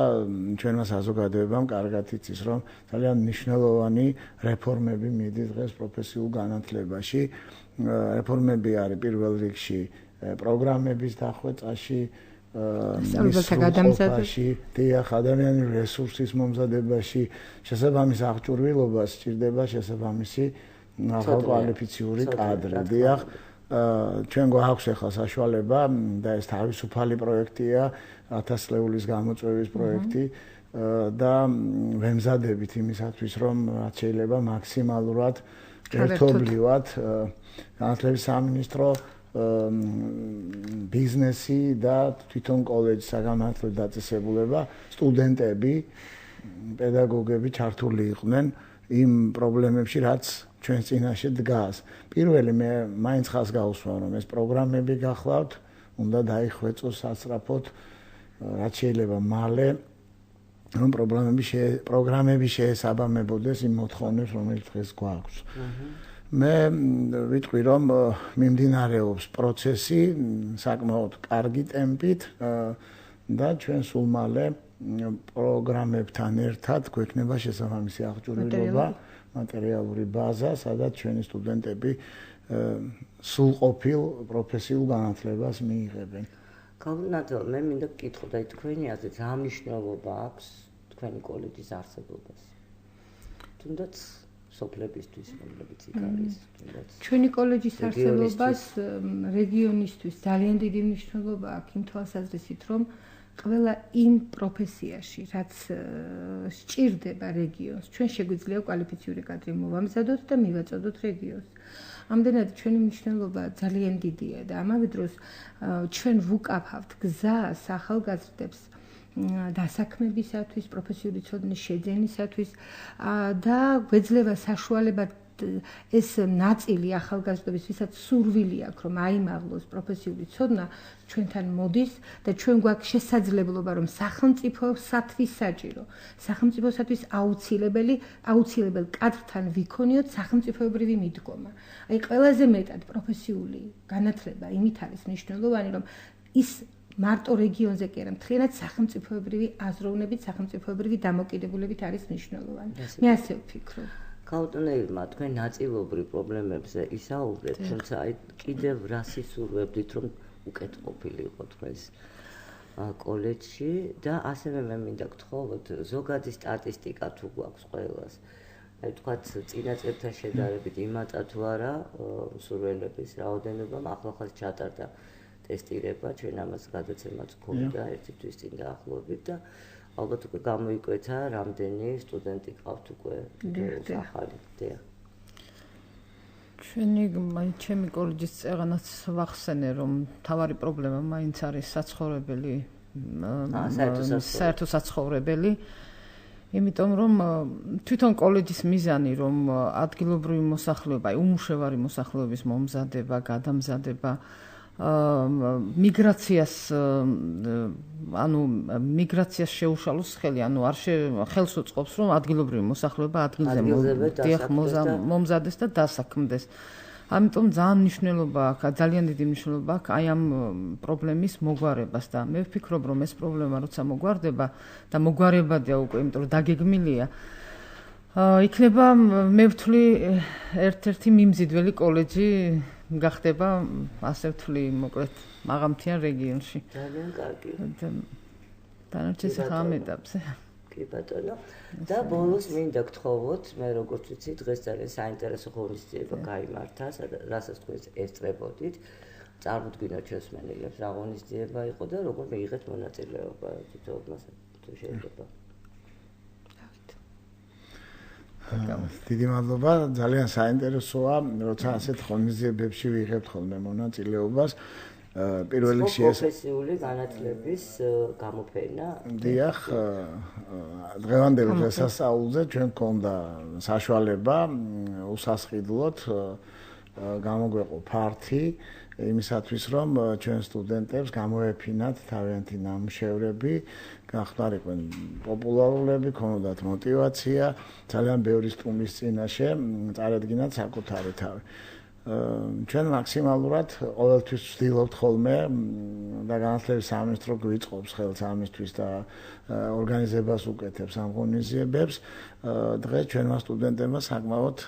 ჩვენმა საზოგადოებამ კარგად იცის, რომ ძალიან მნიშვნელოვანი რეფორმები მიდის დღეს პროფესიულ განათლებაში. რეფორმები არის პირველ რიგში პროგრამების დახვეწაში, სწავლებაში, დიახ, ადამიანური რესურსის მომზადებაში, შესაბამის აღჭურვილობა სჭირდება შესაბამისი ახალკვალიფიციური კადრი. დიახ, ჩვენ გვაქვს ახლა საშუალება და ეს თავისუფალი პროექტია, 1000 ლეულის გამოწვევის პროექტი და ვემზადებით იმისათვის, რომ რაც შეიძლება მაქსიმალურად ერთობლივად განათლების სამინისტრო, ბიზნესი და თვითონ კოლეჯის საგანმანათლებლო დაწესებულება, სტუდენტები, პედაგოგები ჩართული იყვნენ იმ პრობლემებში, რაც ჩვენს წინაშე დგას. პირველი მე მაინც ხას გავუსვა, რომ ეს პროგრამები გახლავთ, უნდა დაიხვეწოს სასწრაფოდ, რაც შეიძლება მალე, რომ პროგრამები შეესაბამებოდეს იმ მოთხოვნებს, რომელიც დღეს გვაქვს. მე ვიტყვი, რომ მიმდინარეობს პროცესი საკმაოდ კარგი ტემპით და ჩვენ სულ მალე პროგრამებთან ერთად გვექნება შესაბამისი აღჭურვილობა, მატერიალური ბაზა, სადაც ჩვენი სტუდენტები სრულყოფილ პროფესიულ განათლებას მიიღებენ. გავლენათო, მე მინდა გკითხო და თქვენი აზრით რა მნიშვნელობა აქვს თქვენი კოლეჯის არსებობას? თუნდაც სოფლებისთვის, რომლებიც იქ არის, თუნდაც ჩვენი კოლეჯის არსებობას რეგიონისთვის ძალიან დიდი მნიშვნელობა აქვს იმ თვალსაზრისით, რომ ყველა იმ პროფესიაში, რაც სჭირდება რეგიონს, ჩვენ შეგვიძლია კვალიფიციური კადრი მოვამზადოთ და მივაწოდოთ რეგიონს. ამდენად ჩვენი მნიშვნელობა ძალიან დიდია და ამავე დროს ჩვენ ვუკაფავთ გზას ახალგაზრდებს დასაქმებისათვის, პროფესიული ცოდნის შეძენისათვის და გვეძლევა საშუალება ეს ნაწილი ახალგაზრდობის, ვისაც სურვილი აქვს, რომ აიმაღლოს პროფესიული ცოდნა, ჩვენთან მოდის და ჩვენ გვაქვს შესაძლებლობა, რომ სახელმწიფოსათვის საჭირო, სახელმწიფოსათვის აუცილებელ კადრთან ვიქონიოთ სახელმწიფოებრივი მიდგომა. აი ყველაზე მეტად პროფესიული განათლება იმით არის მნიშვნელოვანი, რომ ის მარტო რეგიონზე კი არა, მთლიანად სახელმწიფოებრივი აზროვნებით, სახელმწიფოებრივი დამოკიდებულებით არის მნიშვნელოვანი. მე ასე ვფიქრობ. გაუტონეილმა თქვენ ნაწილობრივ პრობლემებზე ისაუბრეთ, თუმცა აი კიდევ რას ისურვებდით, რომ უკეთ ყოფილიყო თქვენს კოლეჯში და ასევე მე მინდა გთხოვოთ ზოგადი სტატისტიკა თუ გვაქვს ყველას. აი თქვათ წინა წელთან შედარებით იმატა თუ არა მსურველების რაოდენობა, ახლახანს ჩატარდა ტესტირება, ჩვენ ამას გადაცემაც გქონდა ერთი თვის წინ დაახლოებით და ალბათ უკვე გამოიკვეთა რამდენი სტუდენტი ყავთ უკვე ახალი. ჩემი კოლეჯის წეღანაც ვახსენე, რომ თავარი პრობლემა მაინც არის საცხოვრებელი, საერთო საცხოვრებელი. იმიტომ რომ თვითონ კოლეჯის მიზანი, რომ ადგილობრივი მოსახლეობა, უმუშევარი მოსახლეობის მომზადება, გადამზადება მიგრაციას შეუშალოს ხელი, არ ხელს უწყობს, რომ ადგილობრივი მოსახლეობა ადგილზე მომზადეს და დასაქმდეს. ამიტომ ძალიან მნიშვნელობა აქვს, ძალიან დიდი მნიშვნელობა აქვს აი ამ პრობლემის მოგვარებას და მე ვფიქრობ, რომ ეს პრობლემა როცა მოგვარდება და მოგვარებადია უკვე, იმიტომ რომ დაგეგმილია, იქნება მე ვთვლი ერთ-ერთი მიმზიდველი კოლეჯი გახდება, ასე ვთვლი, მოკლედ, მაღალმთიან რეგიონში. ძალიან კარგი. დანარჩენს ახლა ამ ეტაპზე. კი ბატონო. და ბოლოს მინდა გთხოვოთ, მე როგორც ვიცი, დღეს ძალიან საინტერესო ღონისძიება გაიმართა, რასაც თქვენ ესწრებოდით. წარმოგვიდგინოთ ჩვენს მენელებს რა ღონისძიება იყო და როგორ მიიღეთ მონაწილეობა თითოეულმა თუ შეიძლება. დიდი მადლობა, ძალიან საინტერესოა, როცა ასეთ ღონისძიებებში ვიღებთ ხოლმე მონაწილეობას. პირველ რიგში ეს პროფესიული განათლების გამოფენა. დიახ, დღევანდელ დღესასწაულზე ჩვენ გქონდა საშუალება უსასყიდლოდ გამოგვეყო ფართი იმისათვის, რომ ჩვენ სტუდენტებს გამოეფინათ თავიანთი ნამუშევრები, გახდარიყვენ პოპულარულები, ქონოდათ мотиваცია, ძალიან ბევრი სტუმრის წინაშე წარედგინათ საკუთარი თავი. ჩვენ მაქსიმალურად ყოველთვის ვცდილობთ ხოლმე და განათლების სამინისტრო გვიწყობს ხელს ამისთვის და ორგანიზებას უკეთებს ამ ღონისძიებებს. დღეს ჩვენმა სტუდენტებმა საკმაოდ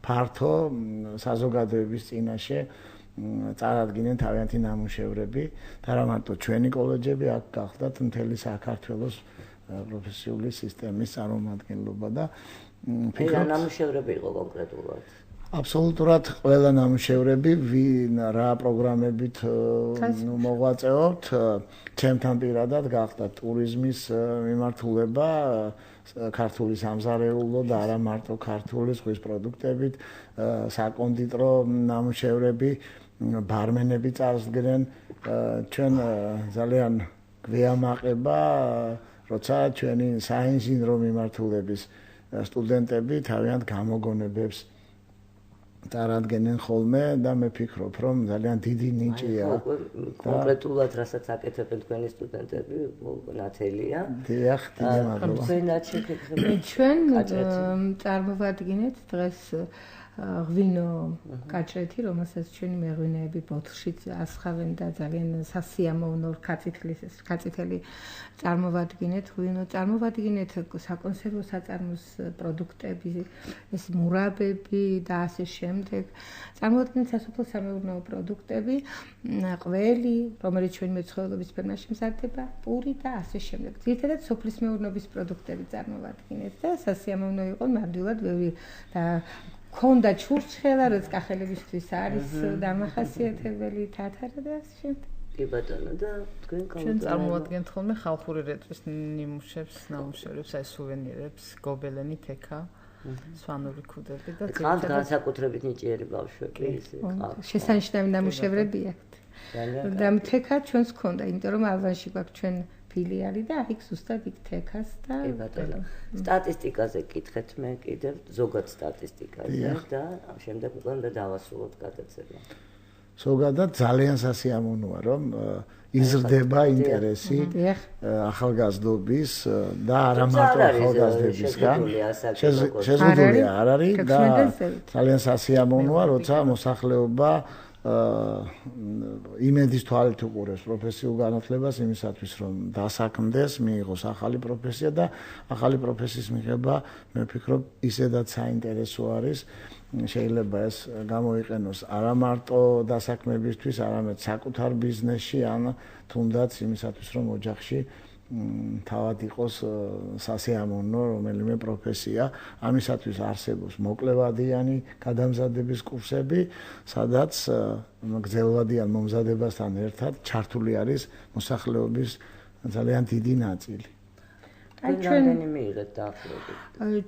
ფართო საზოგადოების წინაშე წარადგინენ თავიანთი ნამუშევრები და რა მარტო ჩვენი კოლეჯები, აქ გახლდათ მთელი საქართველოს პროფესიული სისტემის წარმომადგენლობა და ფიქრობ ნამუშევრები იყო კონკრეტულად. აბსოლუტურად ყველა ნამუშევრები რა პროგრამებით მოღვაწეობთ, ჩემთან პირადად გახდა ტურიზმის მიმართულება, ქართული სამზარეულო და არა მარტო ქართული ზღვის პროდუქტებით, საკონდიტრო ნამუშევრები, ბარმენები წარსდგნენ. ჩვენ ძალიან გვიამაყება, როცა ჩვენი საინჟინრო მიმართულების სტუდენტები თავიანთ გამოგონებებს წარადგენენ ხოლმე და მე ფიქრობ, რომ ძალიან დიდი ნიჭია. კონკრეტულად რასაც აკეთებენ თქვენი სტუდენტები, ნათელია. დიახ, დიდი მადლობა. ჩვენ წარმოვადგინეთ დღეს ღვინო კაჭრეთი, რომელსაც ჩვენი მეღვინეები ბოთლშიც ასხავენ და ძალიან სასიამოვნო კაწითელი წარმოვადგინეთ ღვინო, წარმოვადგინეთ საკონსერვო საწარმოს პროდუქტები, ეს მურაბები და ასე შემდეგ. წარმოვადგინეთ სასოფლო-სამეურნეო პროდუქტები, ყველი, რომელიც ჩვენი მეცხოველეობის ფერმაში მზადდება, პური და ასე შემდეგ. ძირითადად სოფლის მეურნეობის პროდუქტები წარმოვადგინეთ და სასიამოვნო იყო მარტივად ბევრი და ქონდა ჩურჩხელა, რაც კახელებისთვის არის დამახასიათებელი თათარა და ასე შემდეგ. კი ბატონო და თქვენ ჩვენ წარმოვადგენთ ხოლმე ხალხური რეწვის ნიმუშებს, ნამუშევრებს, აი სუვენირებს, გობელენი თექა, სვანური ქუდები და ხალხ განსაკუთრებით ნიჭიერი ბავშვები ისე ხალხ. შესანიშნავი ნამუშევრები აქვთ. და თექა ჩვენს ქონდა, იმიტომ რომ ავანში გვაქვს ჩვენ ფილიალი და აქ ზუსტად იქ თექას და სტატისტიკაზე კითხეთ მე კიდევ ზოგად სტატისტიკაზე და შემდეგ უკვე უნდა დავასრულოთ გადაცემა. ზოგადად ძალიან სასიამოვნოა რომ იზრდება ინტერესი ახალგაზრდობის და არა მარტო ახალგაზრდებისგან. შეზღუდული არ არის და ძალიან სასიამოვნოა როცა მოსახლეობა იმედის თვალით უყურებს პროფესიულ განათლებას იმისათვის რომ დასაქმდეს, მიიღოს ახალი პროფესია და ახალი პროფესიის მიღება მე ვფიქრობ ისედაც საინტერესო არის. შეიძლება ეს გამოიყენოს არა მარტო დასაქმებისთვის, არამედ საკუთარ ბიზნესში ან თუნდაც იმისათვის რომ ოჯახში თავად იყოს სასიამოვნო რომელიმე პროფესია. ამისათვის არსებობს მოკლევადიანი გადამზადების კურსები, სადაც გრძელვადიან მომზადებასთან ერთად ჩართული არის მოსახლეობის ძალიან დიდი ნაწილი. რამდენი მიიღეთ დაახლოებით?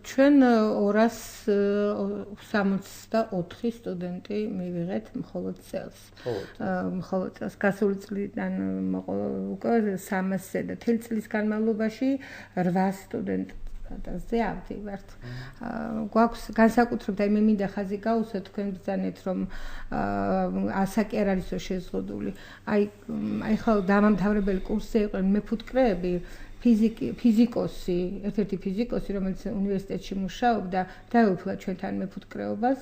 ჩვენ 264 სტუდენტი მივიღეთ მხოლოდ წელს. მხოლოდ წელს გასული წლიდან უკვე 300-ზე და თელ წლის განმავლობაში 8 სტუდენტი ზე ავდივართ. გვაქვს განსაკუთრებით აი მე მინდა ხაზი გაუსვა თქვენ ბრძანეთ რომ ასაკი არ არისო შეზღუდული. აი ხა დამამთავრებელი კურსზე იყვნენ მეფუტკრეები ფიზიკოსი, ერთ-ერთი ფიზიკოსი, რომელიც უნივერსიტეტში მუშაობდა, დაეუფლა ჩვენთან მეფუტკრეობას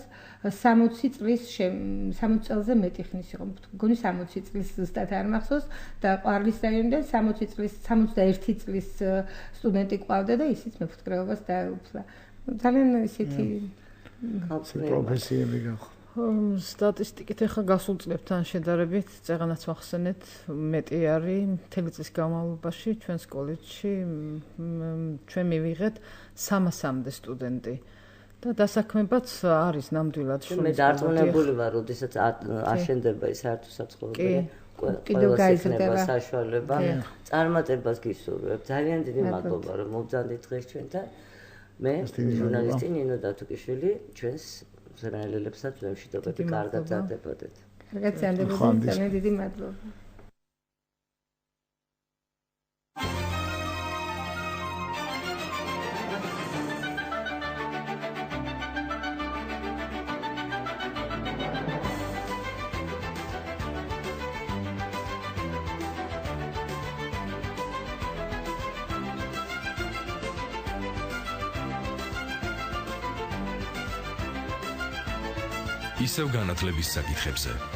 60 წელზე მეტი ხნის იყო. მგონი 60 წლის ზუსტად არ მახსოვს და ყვარლის რაიონიდან 61 წლის სტუდენტი ყავდა და ისიც მეფუტკრეობას დაეუფლა. ძალიან ისეთი პროფესიები გახდა. სტატისტიკით ახლა გასულ წლებთან შედარებით წეღანაც ვახსენეთ მეტი არის მთელი წლის განმავლობაში ჩვენს კოლეჯში ჩვენ მივიღეთ 300-მდე სტუდენტი და დასაქმებაც არის ნამდვილად მე დარწმუნებული ვარ, როდესაც აშენდება ეს საერთო საცხოვრებელი კიდევ გაიზრდება საშუალება წარმატებას გისურვებ. ძალიან დიდი მადლობა რომ მობრძანდით დღეს ჩვენთან. მე ჟურნალისტი ნინო დათუკიშვილი ჩვენს ზრუნველებსაც ვემშვიდობები, კარგად წარდებოდეთ. კარგად წარდებოდეთ, ძალიან დიდი მადლობა. ისევ განათლების საკითხებზე